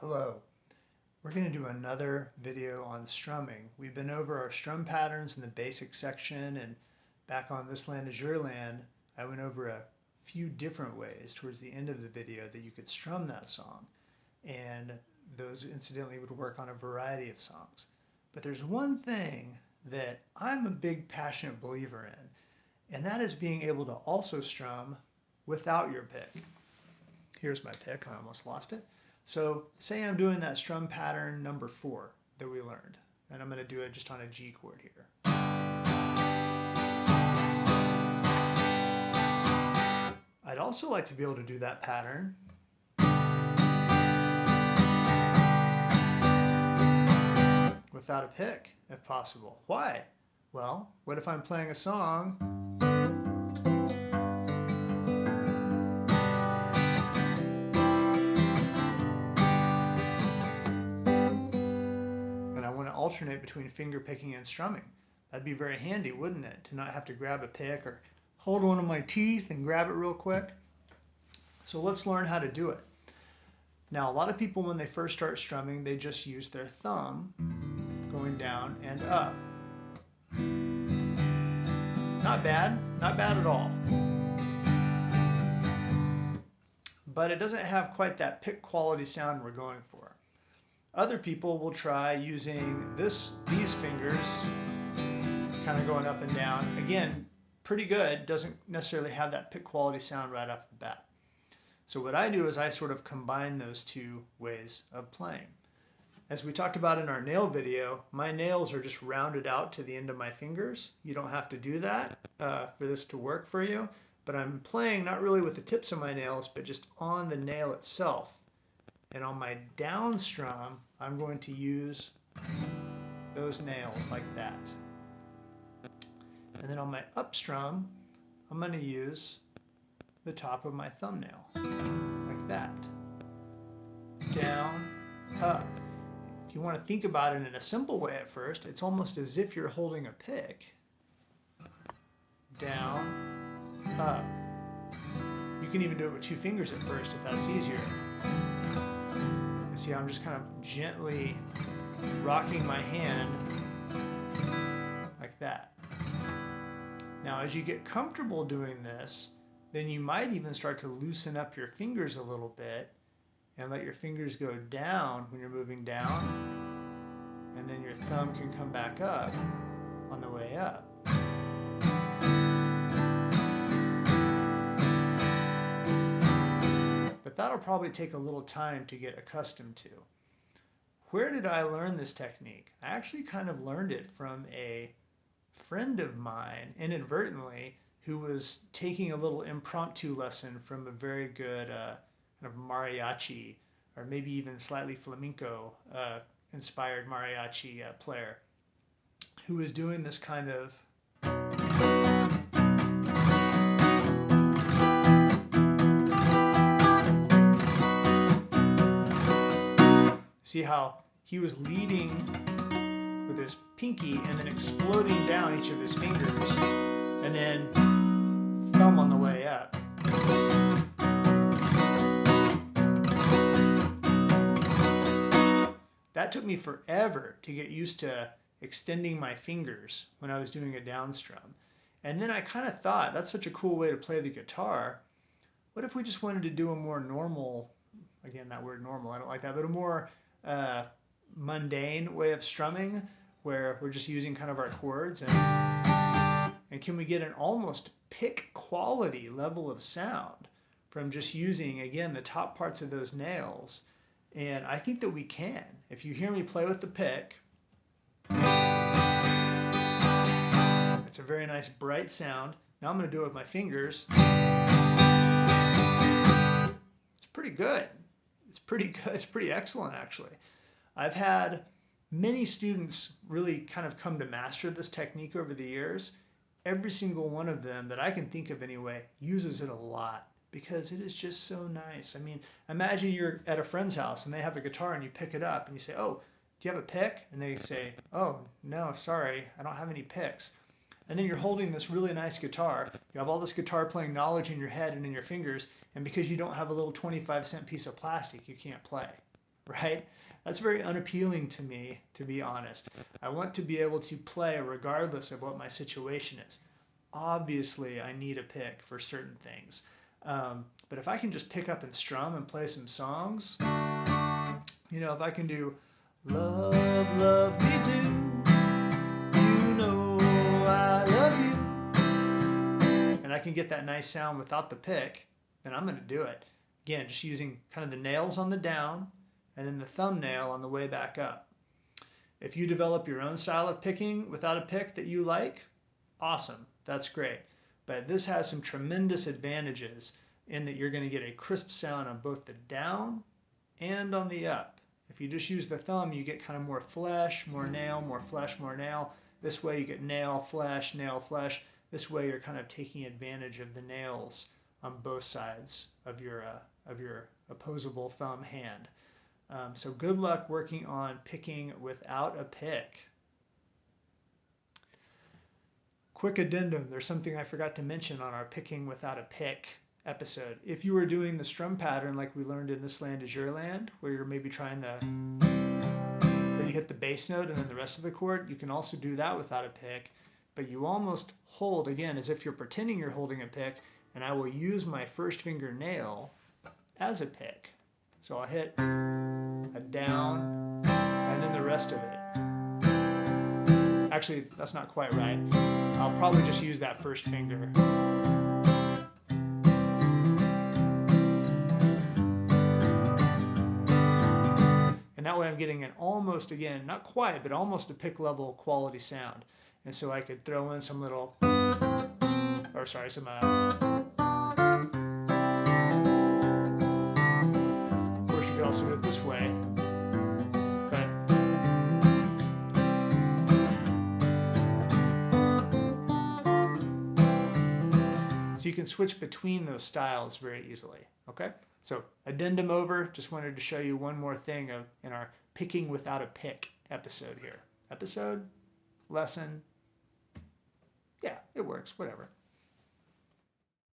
Hello. We're going to do another video on strumming. We've been over our strum patterns in the basic section, and back on This Land Is Your Land, I went over a few different ways towards the end of the video that you could strum that song. And those incidentally would work on a variety of songs. But there's one thing that I'm a big passionate believer in, and that is being able to also strum without your pick. Here's my pick, I almost lost it. So say I'm doing that strum pattern number 4 that we learned, and I'm going to do it just on a G chord here. I'd also like to be able to do that pattern without a pick, if possible. Why? Well, what if I'm playing a song and I want to alternate between finger picking and strumming? That'd be very handy, wouldn't it? To not have to grab a pick or hold one of my teeth and grab it real quick. So let's learn how to do it. Now, a lot of people, when they first start strumming, they just use their thumb going down and up. Not bad at all. But it doesn't have quite that pick quality sound we're going for. Other people will try using these fingers kind of going up and down. Again, pretty good, doesn't necessarily have that pick quality sound right off the bat. So what I do is I sort of combine those two ways of playing. As we talked about in our nail video, my nails are just rounded out to the end of my fingers. You don't have to do that for this to work for you, but I'm playing not really with the tips of my nails, but just on the nail itself. And on my down strum, I'm going to use those nails like that. And then on my up strum, I'm going to use the top of my thumbnail, like that. Down, up. If you want to think about it in a simple way at first, it's almost as if you're holding a pick. Down, up. You can even do it with 2 fingers at first if that's easier. You see how I'm just kind of gently rocking my hand like that. Now, as you get comfortable doing this, then you might even start to loosen up your fingers a little bit and let your fingers go down when you're moving down, and then your thumb can come back up on the way up. But that'll probably take a little time to get accustomed to. Where did I learn this technique? I actually kind of learned it from a friend of mine, inadvertently, who was taking a little impromptu lesson from a very good kind of mariachi, or maybe even slightly flamenco inspired mariachi player, who was doing this kind of see how he was leading with his pinky and then exploding down each of his fingers, and then thumb on the way up. That took me forever to get used to extending my fingers when I was doing a down strum. And then I kind of thought, that's such a cool way to play the guitar. What if we just wanted to do a more normal, again, that word normal, I don't like that, but a more mundane way of strumming where we're just using kind of our chords, and can we get an almost pick quality level of sound from just using, again, the top parts of those nails? And I think that we can. If you hear me play with the pick, it's a very nice bright sound. Now I'm going to do it with my fingers. It's pretty good. It's pretty good. It's pretty excellent, actually. I've had many students really kind of come to master this technique over the years. Every single one of them that I can think of anyway uses it a lot because it is just so nice. I mean, imagine you're at a friend's house and they have a guitar and you pick it up and you say, "Oh, do you have a pick?" And they say, "Oh, no, sorry, I don't have any picks." And then you're holding this really nice guitar. You have all this guitar playing knowledge in your head and in your fingers, and because you don't have a little 25-cent piece of plastic, you can't play. right? That's very unappealing to me, to be honest. I want to be able to play regardless of what my situation is. Obviously, I need a pick for certain things. But if I can just pick up and strum and play some songs, if I can do love, love me do, you know I love you, and I can get that nice sound without the pick, then I'm going to do it. Again, just using kind of the nails on the down and then the thumbnail on the way back up. If you develop your own style of picking without a pick that you like, awesome, that's great. But this has some tremendous advantages in that you're going to get a crisp sound on both the down and on the up. If you just use the thumb, you get kind of more flesh, more nail, more flesh, more nail. This way you get nail, flesh, nail, flesh. This way you're kind of taking advantage of the nails on both sides of your opposable thumb hand. So good luck working on picking without a pick. Quick addendum, there's something I forgot to mention on our picking without a pick episode. If you were doing the strum pattern like we learned in This Land Is Your Land, where you're maybe where you hit the bass note and then the rest of the chord, you can also do that without a pick, but you almost hold, again, as if you're pretending you're holding a pick, and I will use my first finger nail as a pick. So I'll hit a down and then the rest of it. Actually, that's not quite right. I'll probably just use that first finger. And that way I'm getting an almost, again, not quite, but almost a pick level quality sound. And so I could throw in some little, or sorry, some, of course you could also do it this way. So you can switch between those styles very easily, okay? So addendum over, just wanted to show you one more thing in our picking without a pick episode here. Episode, lesson, yeah, it works, whatever.